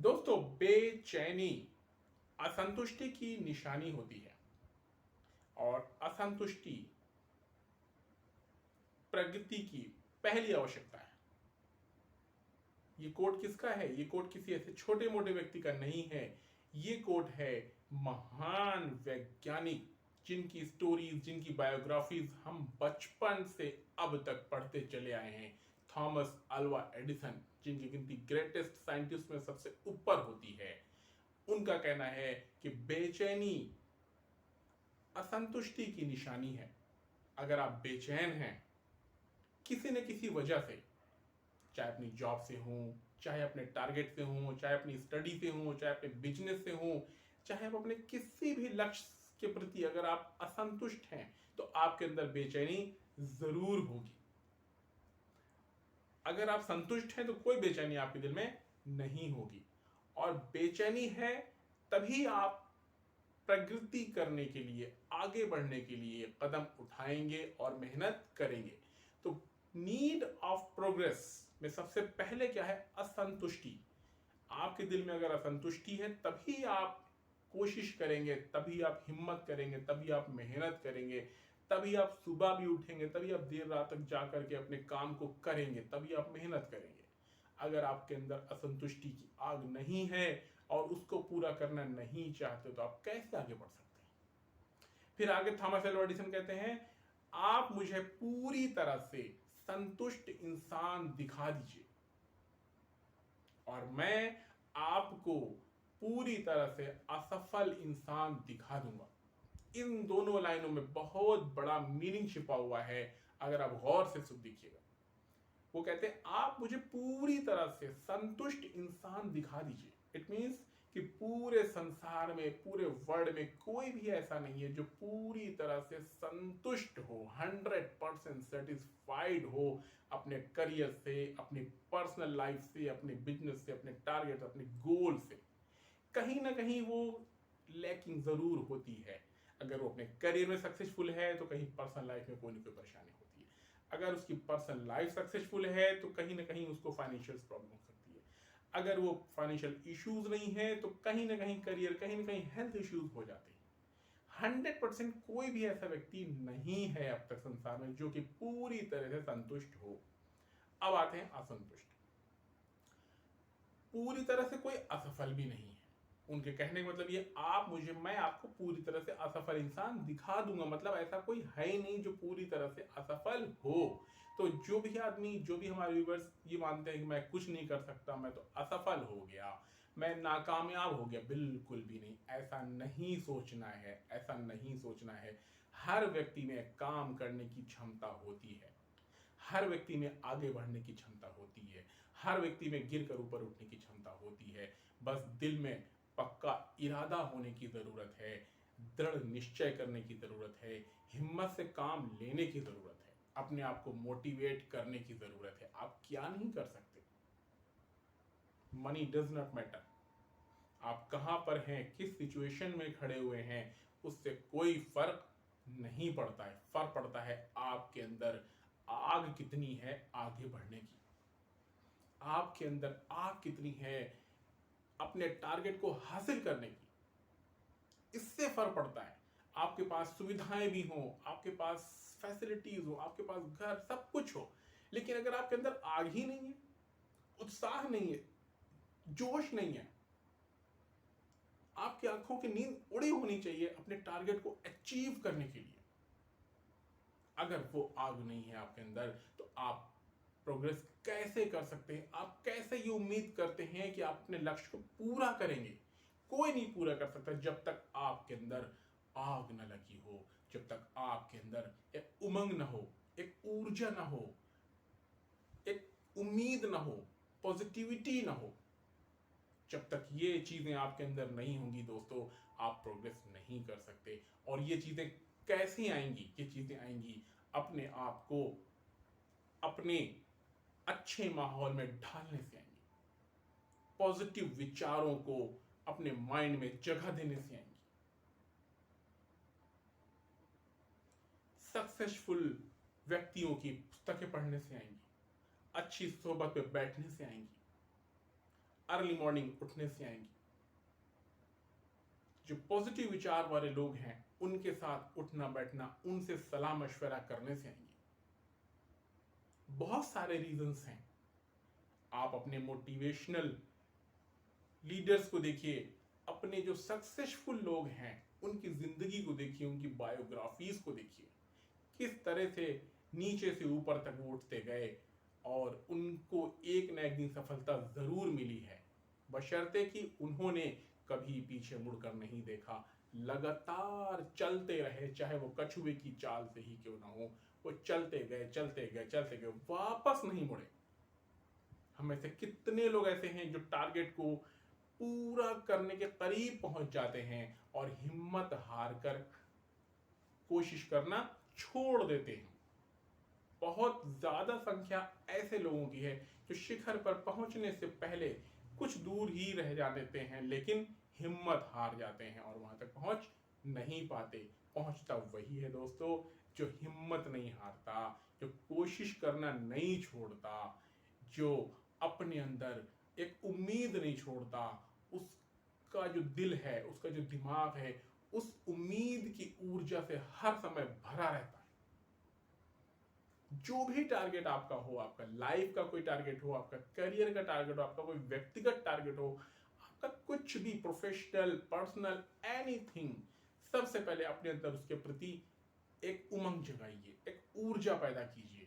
दोस्तों, बेचैनी असंतुष्टि की निशानी होती है और असंतुष्टि प्रगति की पहली आवश्यकता है। ये कोट किसका है? ये कोट किसी ऐसे छोटे मोटे व्यक्ति का नहीं है। ये कोट है महान वैज्ञानिक जिनकी स्टोरीज, जिनकी बायोग्राफीज हम बचपन से अब तक पढ़ते चले आए हैं। थॉमस अल्वा एडिसन, जिनकी गिनती ग्रेटेस्ट साइंटिस्ट में सबसे ऊपर होती है, उनका कहना है कि बेचैनी असंतुष्टि की निशानी है। अगर आप बेचैन हैं किसी न किसी वजह से, चाहे अपनी जॉब से हो, चाहे अपने टारगेट से हो, चाहे अपनी स्टडी से हो, चाहे अपने बिजनेस से हो, चाहे आप अपने किसी भी लक्ष्य के प्रति अगर आप असंतुष्ट हैं तो आपके अंदर बेचैनी जरूर होगी। अगर आप संतुष्ट हैं तो कोई बेचैनी आपके दिल में नहीं होगी। और बेचैनी है तभी आप प्रगति करने के लिए, आगे बढ़ने के लिए कदम उठाएंगे और मेहनत करेंगे। तो नीड ऑफ प्रोग्रेस में सबसे पहले क्या है? असंतुष्टि। आपके दिल में अगर असंतुष्टि है तभी आप कोशिश करेंगे, तभी आप हिम्मत करेंगे, तभी आप मेहनत करेंगे, तभी आप सुबह भी उठेंगे, तभी आप देर रात तक जाकर के अपने काम को करेंगे, तभी आप मेहनत करेंगे। अगर आपके अंदर असंतुष्टि की आग नहीं है और उसको पूरा करना नहीं चाहते तो आप कैसे आगे बढ़ सकते हैं? फिर आगे थॉमस एल्वा एडिसन कहते हैं, आप मुझे पूरी तरह से संतुष्ट इंसान दिखा दीजिए और मैं आपको पूरी तरह से असफल इंसान दिखा दूंगा। इन दोनों लाइनों में बहुत बड़ा मीनिंग छिपा हुआ है, अगर आप गौर से सुन देखिएगा। वो कहते हैं आप मुझे पूरी तरह से संतुष्ट इंसान दिखा दीजिए। इट मीन्स कि पूरे संसार में, पूरे वर्ल्ड में कोई भी ऐसा नहीं है जो पूरी तरह से संतुष्ट हो, 100% सेटिस्फाइड हो अपने करियर से, अपनी पर्सनल लाइफ से, अपने बिजनेस से, अपने टारगेट, अपने गोल से। कहीं ना कहीं वो लैकिंग जरूर होती है। अगर वो अपने करियर में सक्सेसफुल है तो कहीं पर्सनल लाइफ में कोई ना कोई परेशानी होती है। अगर उसकी पर्सनल लाइफ सक्सेसफुल है तो कहीं ना कहीं उसको फाइनेंशियल प्रॉब्लम हो सकती है। अगर वो फाइनेंशियल इश्यूज नहीं है तो कहीं ना कहीं करियर, कहीं ना कहीं हेल्थ इश्यूज हो जाते हैं। 100% कोई भी ऐसा व्यक्ति नहीं है अब तक संसार में जो कि पूरी तरह से संतुष्ट हो। अब आते हैं असंतुष्ट। पूरी तरह से कोई असफल भी नहीं है। उनके कहने का मतलब ये, मैं आपको पूरी तरह से असफल इंसान दिखा दूंगा। मतलब ऐसा कोई है ही नहीं जो पूरी तरह से असफल हो। तो जो भी आदमी, जो भी हमारे व्यूवर्स ये मानते हैं कि मैं कुछ नहीं कर सकता, मैं तो असफल हो गया, मैं नाकामयाब हो गया, बिल्कुल भी नहीं। ऐसा नहीं सोचना है, ऐसा नहीं सोचना है। हर व्यक्ति में काम करने की क्षमता होती है, हर व्यक्ति में आगे बढ़ने की क्षमता होती है, हर व्यक्ति में गिर कर ऊपर उठने की क्षमता होती है। बस दिल में पक्का इरादा होने की जरूरत है, दृढ़ निश्चय करने की जरूरत है, हिम्मत से काम लेने की जरूरत है, अपने आप को मोटिवेट करने की जरूरत है। आप क्या नहीं कर सकते? Money does not matter. आप कहां पर हैं, किस सिचुएशन में खड़े हुए हैं, उससे कोई फर्क नहीं पड़ता है। फर्क पड़ता है आपके अंदर आग कितनी है आगे बढ़ने की, आपके अंदर आग कितनी है अपने टारगेट को हासिल करने की। इससे फर्क पड़ता है। आपके पास सुविधाएं भी हो, आपके पास फैसिलिटीज हो, आपके पास घर, सब कुछ हो, लेकिन अगर आपके अंदर आग ही नहीं है, उत्साह नहीं है, जोश नहीं है, आपकी आंखों की नींद उड़ी होनी चाहिए अपने टारगेट को अचीव करने के लिए। अगर वो आग नहीं है आपके अंदर तो आप प्रोग्रेस कैसे कर सकते हैं? आप कैसे ये उम्मीद करते हैं कि आप अपने लक्ष्य को पूरा करेंगे? कोई नहीं पूरा कर सकता जब तक आपके अंदर आग न लगी हो, जब तक आपके अंदर एक उमंग ना हो, एक ऊर्जा ना हो, एक उम्मीद ना हो, पॉजिटिविटी ना हो। जब तक ये चीजें आपके अंदर नहीं होंगी दोस्तों, आप प्रोग्रेस नहीं कर सकते। और ये चीजें कैसे आएंगी? ये चीजें आएंगी अपने आप को अपने अच्छे माहौल में ढालने से आएंगी, पॉजिटिव विचारों को अपने माइंड में जगह देने से आएंगी, सक्सेसफुल व्यक्तियों की पुस्तकें पढ़ने से आएंगी, अच्छी सोबत पे बैठने से आएंगी, अर्ली मॉर्निंग उठने से आएंगी। जो पॉजिटिव विचार वाले लोग हैं उनके साथ उठना बैठना, उनसे सलाह मशवरा करने से आएंगी। बहुत सारे रीजंस हैं। आप अपने मोटिवेशनल लीडर्स को देखिए, अपने जो सक्सेसफुल लोग हैं उनकी जिंदगी को देखिए, उनकी बायोग्राफीज को देखिए, किस तरह से नीचे से ऊपर तक वो उठते गए और उनको एक न एक दिन सफलता जरूर मिली है, बशर्ते कि उन्होंने कभी पीछे मुड़कर नहीं देखा, लगातार चलते रहे, चाहे वो कछुए की चाल से ही क्यों ना हो, वो चलते गए चलते गए चलते गए, वापस नहीं मुड़े। हमें से कितने लोग ऐसे हैं जो टारगेट को पूरा करने के करीब पहुंच जाते हैं और हिम्मत हारकर कोशिश करना छोड़ देते हैं। बहुत ज्यादा संख्या ऐसे लोगों की है जो शिखर पर पहुंचने से पहले कुछ दूर ही रह जा देते हैं, लेकिन हिम्मत हार जाते हैं और वहां तक पहुंच नहीं पाते। पहुंचता वही है दोस्तों जो हिम्मत नहीं हारता, जो कोशिश करना नहीं छोड़ता, जो अपने अंदर एक उम्मीद नहीं छोड़ता, उसका जो दिल है, उसका जो दिमाग है, उस उम्मीद की ऊर्जा से हर समय भरा रहता है। जो भी टारगेट आपका हो, आपका लाइफ का कोई टारगेट हो, आपका करियर का टारगेट हो, आपका कोई व्यक्तिगत टारगेट हो, आपका कुछ भी प्रोफेशनल, पर्सनल, एनीथिंग, सबसे पहले अपने अंदर उसके प्रति एक उमंग जगाइए, एक ऊर्जा पैदा कीजिए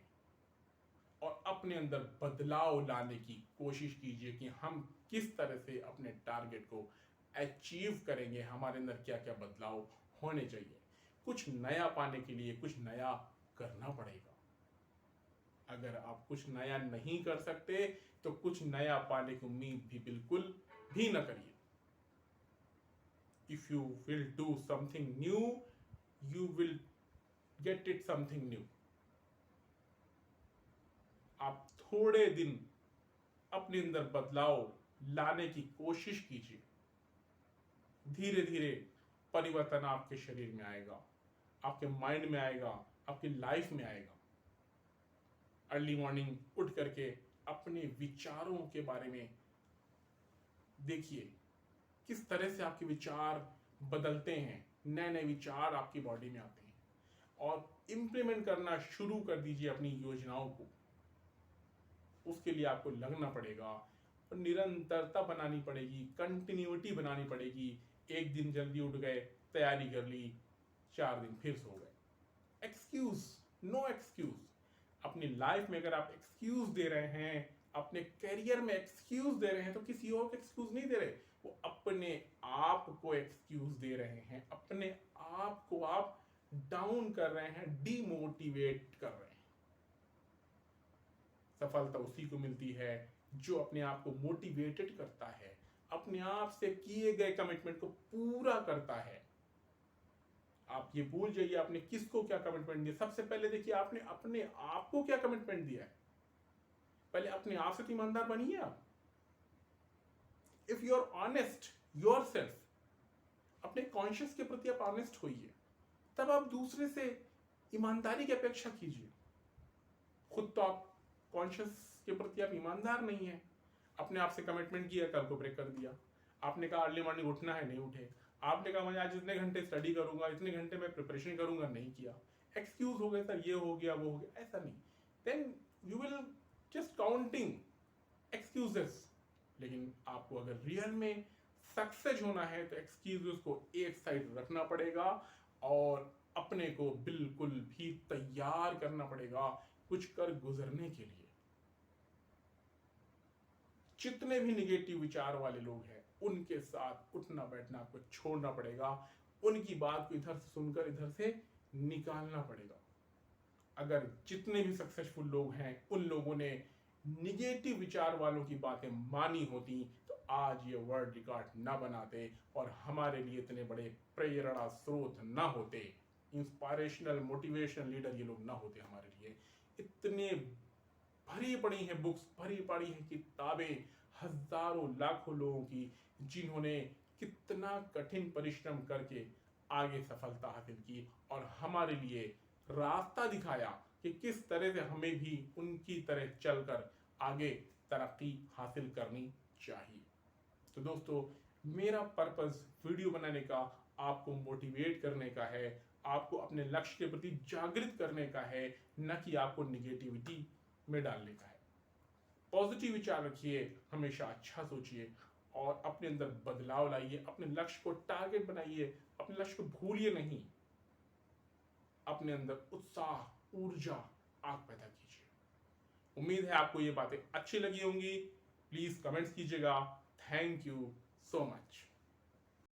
और अपने अंदर बदलाव लाने की कोशिश कीजिए कि हम किस तरह से अपने टारगेट को अचीव करेंगे, हमारे अंदर क्या क्या बदलाव होने चाहिए। कुछ नया पाने के लिए कुछ नया करना पड़ेगा। अगर आप कुछ नया नहीं कर सकते तो कुछ नया पाने की उम्मीद भी बिल्कुल भी न करिए। If you will do something new, you will get it something new. आप थोड़े दिन अपने अंदर बदलाव लाने की कोशिश कीजिए, धीरे धीरे परिवर्तन आपके शरीर में आएगा, आपके माइंड में आएगा, आपकी लाइफ में आएगा। अर्ली मॉर्निंग उठ करके अपने विचारों के बारे में देखिए, किस तरह से आपके विचार बदलते हैं, नए नए विचार आपकी बॉडी में आते हैं और इम्प्लीमेंट करना शुरू कर दीजिए अपनी योजनाओं को। उसके लिए आपको लगना पड़ेगा और निरंतरता बनानी पड़ेगी, कंटिन्यूटी बनानी पड़ेगी। एक दिन जल्दी उठ गए, तैयारी कर ली, 4 दिन फिर सो गए। Excuse, no excuse. अपनी लाइफ में अगर आप एक्सक्यूज दे रहे हैं, अपने करियर में एक्सक्यूज दे रहे हैं, तो किसी और को एक्सक्यूज नहीं दे रहे, वो अपने आप को एक्सक्यूज दे रहे हैं। अपने आप को आप डाउन कर रहे हैं, डीमोटिवेट कर रहे हैं। सफलता उसी को मिलती है जो अपने आप को मोटिवेटेड करता है, अपने आप से किए गए कमिटमेंट को पूरा करता है। आप ये भूल जाइए आपने किसको क्या कमिटमेंट दिया। सबसे पहले देखिए आपने अपने आप को क्या कमिटमेंट दिया है। पहले अपने आप से तो ईमानदार बनिए आप। If you are honest yourself, अपने कॉन्शियस के प्रति आप ऑनेस्ट होइए, तब आप दूसरे से ईमानदारी की अपेक्षा कीजिए। खुद तो आप कॉन्शियस के प्रति आप ईमानदार नहीं है। अपने आप से कमिटमेंट किया, कल को ब्रेक कर दिया। आपने कहा अर्ली मॉर्निंग उठना है, नहीं उठे। आपने कहा मैं आज इतने घंटे स्टडी करूंगा, इतने घंटे में प्रिपरेशन करूंगा, नहीं किया। एक्सक्यूज हो गया, सर ये हो गया, वो हो गया, ऐसा नहीं। Then you will just counting excuses. लेकिन आपको अगर रियल में सक्सेस होना है तो एक्सक्यूजेस को एक साइड रखना पड़ेगा और अपने को बिल्कुल भी तैयार करना पड़ेगा कुछ कर गुजरने के लिए। जितने भी निगेटिव विचार वाले लोग हैं उनके साथ उठना बैठना आपको छोड़ना पड़ेगा। उनकी बात को इधर से सुनकर इधर से निकालना पड़ेगा। अगर जितने भी सक्सेसफुल लोग हैं उन लोगों ने निगेटिव विचार वालों की बातें मानी होती तो आज ये वर्ल्ड रिकॉर्ड ना बनाते और हमारे लिए इतने बड़े प्रेरणा स्रोत ना होते, इंस्पायरेशनल मोटिवेशनल लीडर ये लोग ना होते हमारे लिए। इतने भरी पड़ी हैं बुक्स, भरी पड़ी हैं किताबें, हजारों लाखों लोगों की, जिन्होंने कितना कठिन परिश्रम करके आगे सफलता हासिल की और हमारे लिए रास्ता दिखाया कि किस तरह से हमें भी उनकी तरह चलकर आगे तरक्की हासिल करनी चाहिए। तो दोस्तों, मेरा पर्पस वीडियो बनाने का आपको मोटिवेट करने का है, आपको अपने लक्ष्य के प्रति जागृत करने का है, न कि आपको निगेटिविटी में डालने का है। पॉजिटिव विचार रखिए, हमेशा अच्छा सोचिए और अपने अंदर बदलाव लाइए, अपने लक्ष्य को टारगेट बनाइए, अपने लक्ष्य को भूलिए नहीं, अपने अंदर उत्साह, ऊर्जा आप पैदा कीजिए। उम्मीद है आपको ये बातें अच्छी लगी होंगी। प्लीज कमेंट्स कीजिएगा। Thank you so much.